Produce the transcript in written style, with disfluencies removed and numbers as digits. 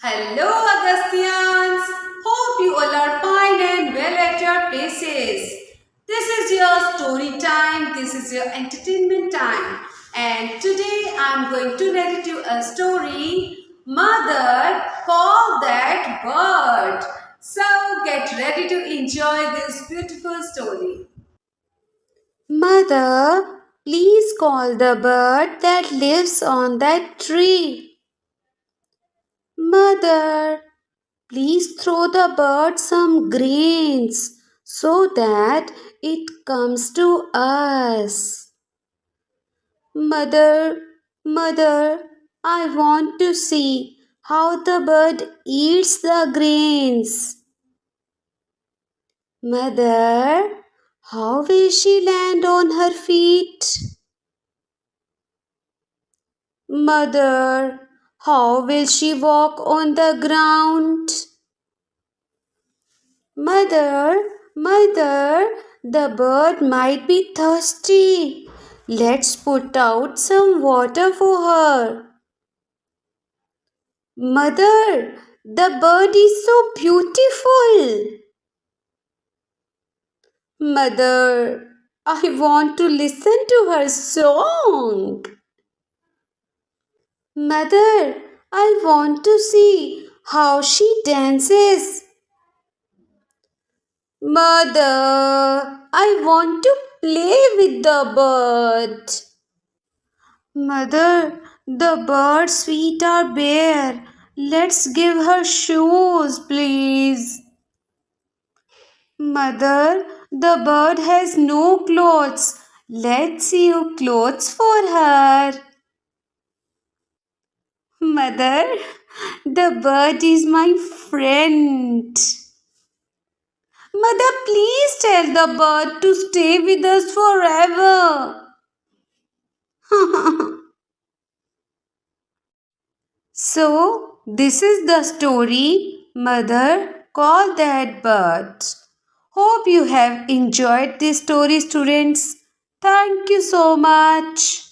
Hello, Augustians! Hope you all are fine and well at your places. This is your story time, this is your entertainment time, and today I'm going to narrate you a story. Mother, call that bird. So get ready to enjoy this beautiful story. Mother, please call the bird that lives on that tree. Mother, please throw the bird some grains so that it comes to us. Mother, Mother, I want to see how the bird eats the grains. Mother, how will she land on her feet? Mother, how will she walk on the ground? Mother, the bird might be thirsty. Let's put out some water for her. Mother, the bird is so beautiful. Mother, I want to listen to her song. Mother, I want to see how she dances. Mother, I want to play with the bird. Mother, the bird's feet are bare. Let's give her shoes, please. Mother, the bird has no clothes. Let's sew clothes for her. Mother, the bird is my friend. Mother, please tell the bird to stay with us forever. So, this is the story, Mother, call that bird. Hope you have enjoyed this story, students. Thank you so much.